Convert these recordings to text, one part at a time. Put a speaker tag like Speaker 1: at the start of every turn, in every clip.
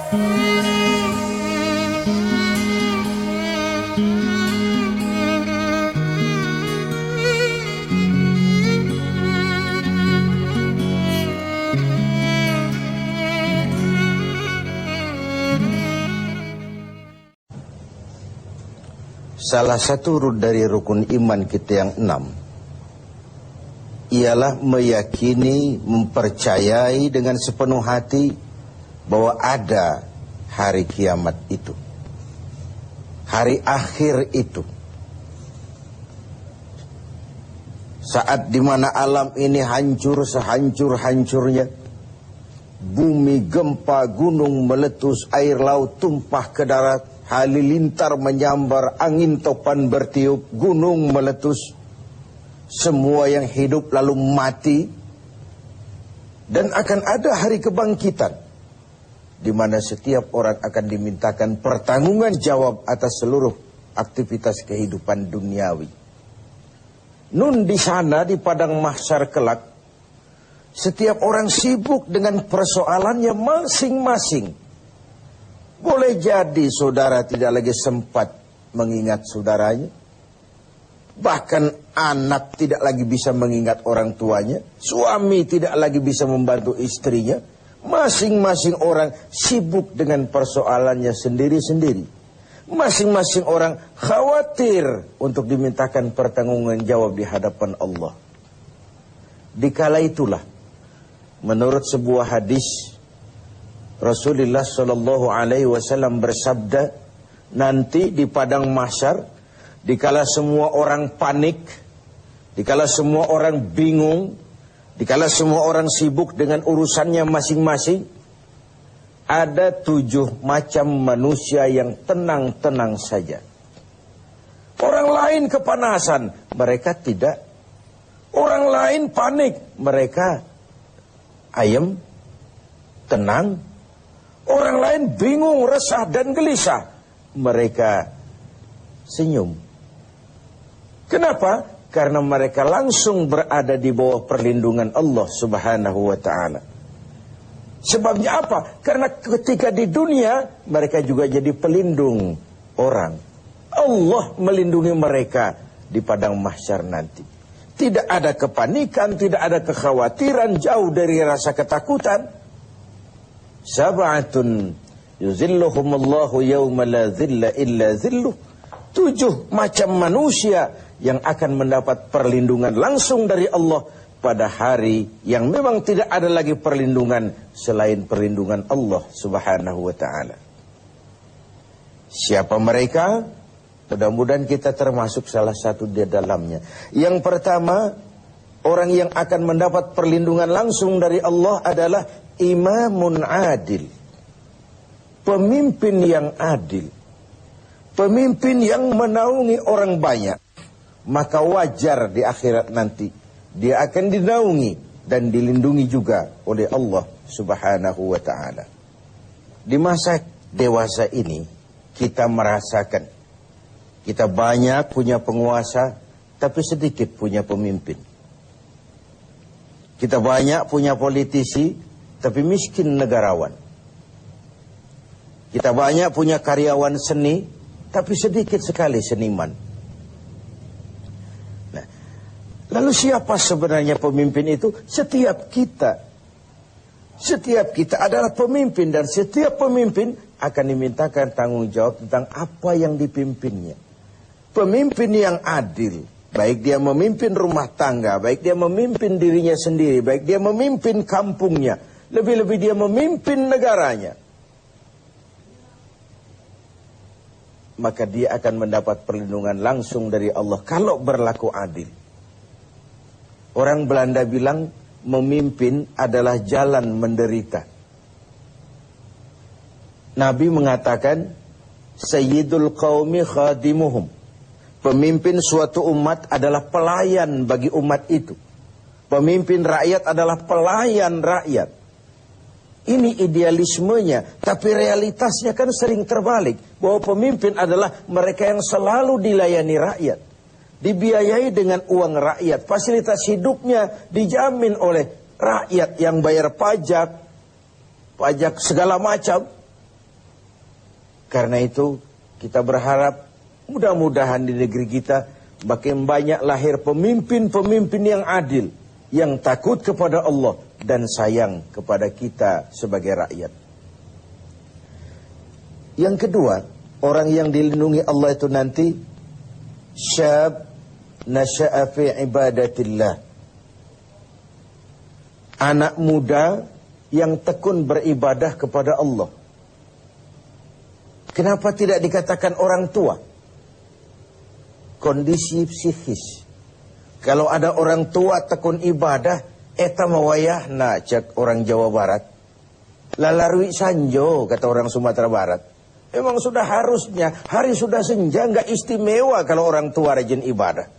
Speaker 1: Salah satu dari rukun iman kita yang 6 ialah meyakini, mempercayai dengan sepenuh hati bahwa ada hari kiamat itu, hari akhir itu, saat dimana alam ini hancur sehancur-hancurnya, bumi gempa, gunung meletus, air laut tumpah ke darat, halilintar menyambar, angin topan bertiup, gunung meletus, semua yang hidup lalu mati, dan akan ada hari kebangkitan di mana setiap orang akan dimintakan pertanggungan jawab atas seluruh aktivitas kehidupan duniawi. Nun di sana di padang mahsyar kelak, setiap orang sibuk dengan persoalannya masing-masing. Boleh jadi saudara tidak lagi sempat mengingat saudaranya. Bahkan anak tidak lagi bisa mengingat orang tuanya. Suami tidak lagi bisa membantu istrinya. Masing-masing orang sibuk dengan persoalannya sendiri-sendiri. Masing-masing orang khawatir untuk dimintakan pertanggungan jawab di hadapan Allah. Dikala itulah, menurut sebuah hadis, Rasulullah Shallallahu Alaihi Wasallam bersabda, nanti di padang mahsyar, dikala semua orang panik, dikala semua orang bingung, dikala semua orang sibuk dengan urusannya masing-masing, ada 7 macam manusia yang tenang-tenang saja. Orang lain kepanasan, mereka tidak. Orang lain panik, mereka ayem, tenang. Orang lain bingung, resah dan gelisah, mereka senyum. Kenapa? Karena mereka langsung berada di bawah perlindungan Allah Subhanahu wa ta'ala. Sebabnya apa? Karena ketika di dunia mereka juga jadi pelindung orang. Allah melindungi mereka di padang mahsyar nanti. Tidak ada kepanikan, tidak ada kekhawatiran, jauh dari rasa ketakutan. Sab'atun yuzilluhumullahu yawma la zilla illa zilluh. 7 macam manusia yang akan mendapat perlindungan langsung dari Allah pada hari yang memang tidak ada lagi perlindungan selain perlindungan Allah Subhanahu wa ta'ala. Siapa mereka? Mudah-mudahan kita termasuk salah satu di dalamnya. Yang pertama, orang yang akan mendapat perlindungan langsung dari Allah adalah imamun adil. Pemimpin yang adil. Pemimpin yang menaungi orang banyak. Maka wajar di akhirat nanti dia akan dinaungi dan dilindungi juga oleh Allah Subhanahu wa ta'ala. Di masa dewasa ini kita merasakan kita banyak punya penguasa tapi sedikit punya pemimpin. Kita banyak punya politisi tapi miskin negarawan. Kita banyak punya karyawan seni tapi sedikit sekali seniman. Nah, lalu siapa sebenarnya pemimpin itu? Setiap kita adalah pemimpin, dan setiap pemimpin akan dimintakan tanggung jawab tentang apa yang dipimpinnya. Pemimpin yang adil, baik dia memimpin rumah tangga, baik dia memimpin dirinya sendiri, baik dia memimpin kampungnya, lebih-lebih dia memimpin negaranya, maka dia akan mendapat perlindungan langsung dari Allah kalau berlaku adil. Orang Belanda bilang memimpin adalah jalan menderita. Nabi mengatakan sayyidul qaumi khadimuhum. Pemimpin suatu umat adalah pelayan bagi umat itu. Pemimpin rakyat adalah pelayan rakyat. Ini idealismenya, tapi realitasnya kan sering terbalik. Bahwa pemimpin adalah mereka yang selalu dilayani rakyat. Dibiayai dengan uang rakyat. Fasilitas hidupnya dijamin oleh rakyat yang bayar pajak segala macam. Karena itu kita berharap mudah-mudahan di negeri kita makin banyak lahir pemimpin-pemimpin yang adil, yang takut kepada Allah dan sayang kepada kita sebagai rakyat. Yang kedua, orang yang dilindungi Allah itu nanti syab nasya'a fi ibadatillah. Anak muda yang tekun beribadah kepada Allah. Kenapa tidak dikatakan orang tua? Kondisi psikis. Kalau ada orang tua tekun ibadah, eta mawayahna cek orang Jawa Barat. Lalarui sanjo kata orang Sumatera Barat. Memang sudah harusnya, hari sudah senja, nggak istimewa kalau orang tua rajin ibadah.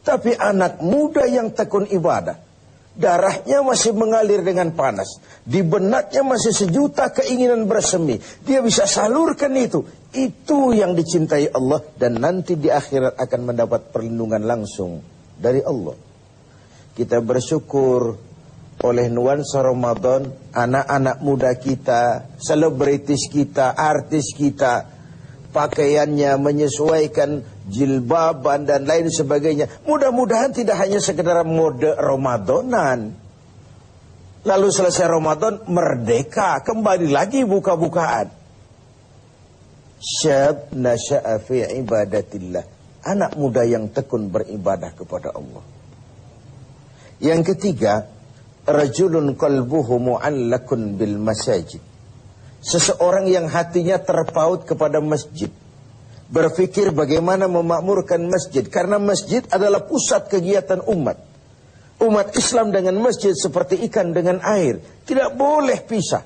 Speaker 1: Tapi anak muda yang tekun ibadah, darahnya masih mengalir dengan panas, di benaknya masih sejuta keinginan bersemi, dia bisa salurkan itu yang dicintai Allah, dan nanti di akhirat akan mendapat perlindungan langsung dari Allah. Kita bersyukur oleh nuansa Ramadan, anak-anak muda kita, selebritis kita, artis kita, pakaiannya menyesuaikan, jilbaban dan lain sebagainya. Mudah-mudahan tidak hanya sekedar mode Ramadanan. Lalu selesai Ramadan, merdeka, kembali lagi buka-bukaan. Syab nasya'a fi ibadatillah. Anak muda yang tekun beribadah kepada Allah. Yang ketiga, rajulun qalbuhu mu'allakun bil masajid. Seseorang yang hatinya terpaut kepada masjid. Berpikir bagaimana memakmurkan masjid. Karena masjid adalah pusat kegiatan umat. Umat Islam dengan masjid seperti ikan dengan air. Tidak boleh pisah.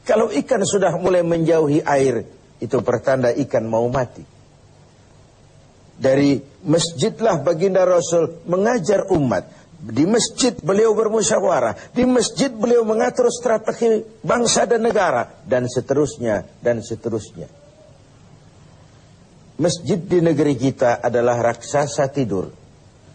Speaker 1: Kalau ikan sudah mulai menjauhi air, itu pertanda ikan mau mati. Dari masjidlah baginda Rasul mengajar umat. Di masjid beliau bermusyawarah. Di masjid beliau mengatur strategi bangsa dan negara. Dan seterusnya, dan seterusnya. Masjid di negeri kita adalah raksasa tidur.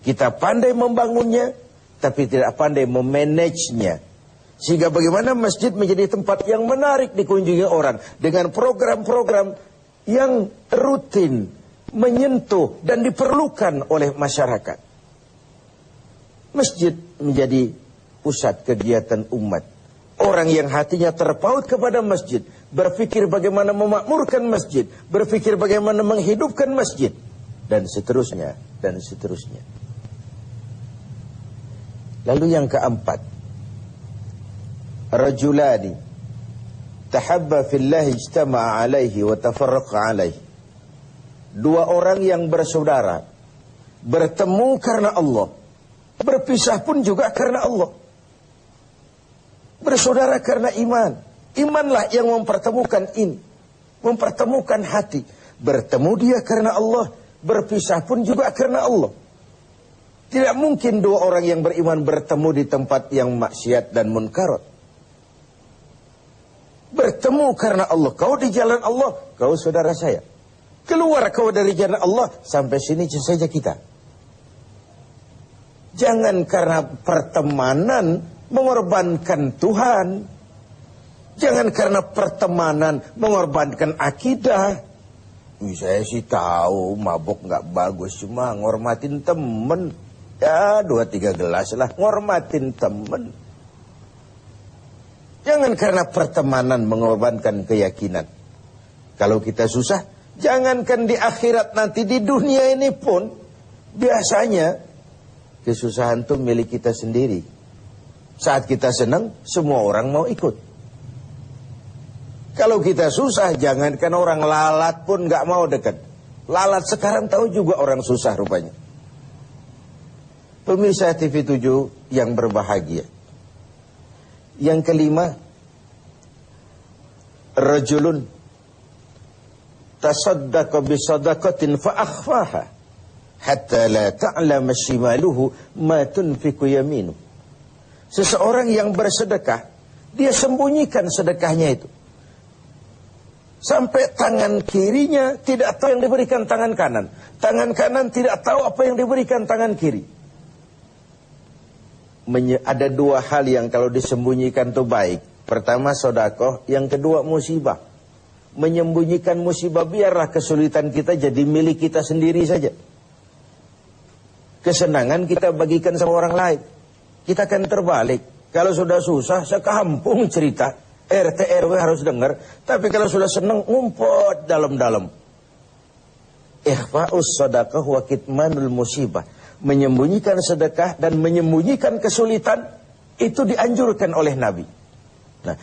Speaker 1: Kita pandai membangunnya, tapi tidak pandai memanagenya. Sehingga bagaimana masjid menjadi tempat yang menarik dikunjungi orang. Dengan program-program yang rutin, menyentuh dan diperlukan oleh masyarakat. Masjid menjadi pusat kegiatan umat. Orang yang hatinya terpaut kepada masjid, berpikir bagaimana memakmurkan masjid, berpikir bagaimana menghidupkan masjid, dan seterusnya, dan seterusnya. Lalu yang keempat, rajulani tahabba fillahi ijtama'a alaihi wa tafarraqa alaihi. Dua orang yang bersaudara, bertemu karena Allah, berpisah pun juga karena Allah. Bersaudara karena iman. Imanlah yang mempertemukan ini, mempertemukan hati. Bertemu dia karena Allah, berpisah pun juga karena Allah. Tidak mungkin dua orang yang beriman bertemu di tempat yang maksiat dan munkarat. Bertemu karena Allah. Kau di jalan Allah, kau saudara saya. Keluar kau dari jalan Allah, sampai sini saja kita. Jangan karena pertemanan mengorbankan Tuhan. Jangan karena pertemanan mengorbankan akidah. Saya sih tahu mabuk nggak bagus, cuma ngormatin temen. Ya 2-3 gelas lah, ngormatin temen. Jangan karena pertemanan mengorbankan keyakinan. Kalau kita susah, jangankan di akhirat, nanti di dunia ini pun biasanya kesusahan itu milik kita sendiri. Saat kita senang, semua orang mau ikut. Kalau kita susah, jangankan orang lalat pun nggak mau dekat. Lalat sekarang tahu juga orang susah rupanya. Pemirsa TV 7 yang berbahagia. Yang kelima, rajulun tasaddaqa bisadaqatin fa akhfaha hatta la ta'lama shimaluhu ma tunfiqu yaminuhu. Seseorang yang bersedekah, dia sembunyikan sedekahnya itu. Sampai tangan kirinya tidak tahu yang diberikan tangan kanan. Tangan kanan tidak tahu apa yang diberikan tangan kiri. Ada dua hal yang kalau disembunyikan itu baik. Pertama sedekah, yang kedua musibah. menyembunyikan musibah, biarlah kesulitan kita jadi milik kita sendiri saja. Kesenangan kita bagikan sama orang lain. Kita akan terbalik. Kalau sudah susah, sekampung cerita. RT RW harus dengar. Tapi kalau sudah senang, ngumpet dalam-dalam. Ikhfa'us sadaqah wa kitmanul musibah. Menyembunyikan sedekah dan menyembunyikan kesulitan, itu dianjurkan oleh Nabi. Nah,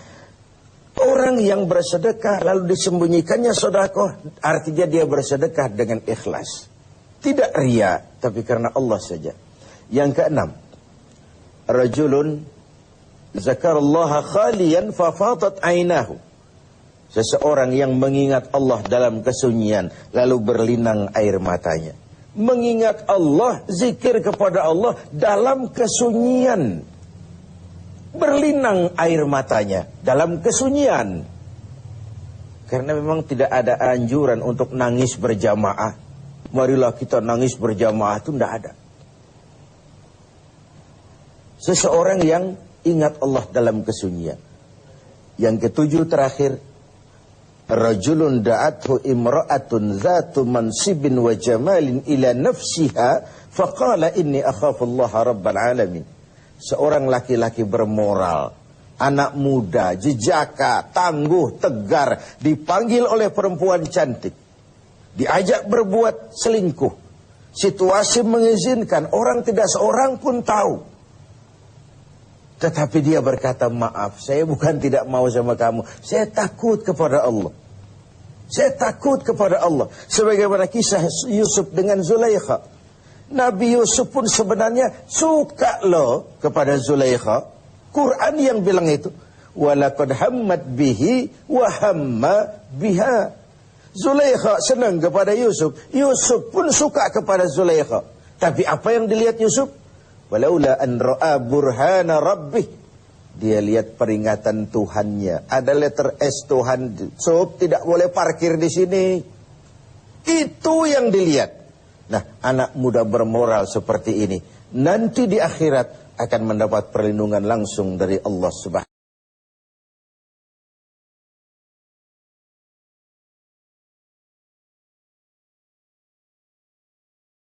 Speaker 1: orang yang bersedekah lalu disembunyikannya sedekah, artinya dia bersedekah dengan ikhlas. Tidak riya, tapi karena Allah saja. Yang keenam, rajulun zakarallaha khaliyan fafadat ainahu. Seseorang yang mengingat Allah dalam kesunyian, lalu berlinang air matanya. Mengingat Allah, zikir kepada Allah dalam kesunyian. Berlinang air matanya dalam kesunyian. Karena memang tidak ada anjuran untuk nangis berjamaah. Marilah kita nangis berjamaah, itu tidak ada. Seseorang yang ingat Allah dalam kesunyian. Yang ketujuh terakhir, rajulun da'athu imra'atun zatu mansibin wa jamalin ila nafsiha faqala inni akhafullaha rabbal alamin. Seorang laki-laki bermoral, anak muda, jejaka, tangguh, tegar, dipanggil oleh perempuan cantik, diajak berbuat selingkuh. Situasi mengizinkan, orang tidak seorang pun tahu. Tetapi dia berkata, maaf, saya bukan tidak mau sama kamu, saya takut kepada Allah. Saya takut kepada Allah. Sebagaimana kisah Yusuf dengan Zulaikha. Nabi Yusuf pun sebenarnya suka loh kepada Zulaikha. Quran yang bilang itu. Walaqad hammat bihi wa hamma biha. Zulaikha senang kepada Yusuf. Yusuf pun suka kepada Zulaikha. Tapi apa yang dilihat Yusuf? Walaula an ra'a burhana rabbih. Dia lihat peringatan Tuhannya. Ada letter S Tuhan. Yusuf tidak boleh parkir di sini. Itu yang dilihat. Nah, anak muda bermoral seperti ini nanti di akhirat akan mendapat perlindungan langsung dari Allah Subhanahu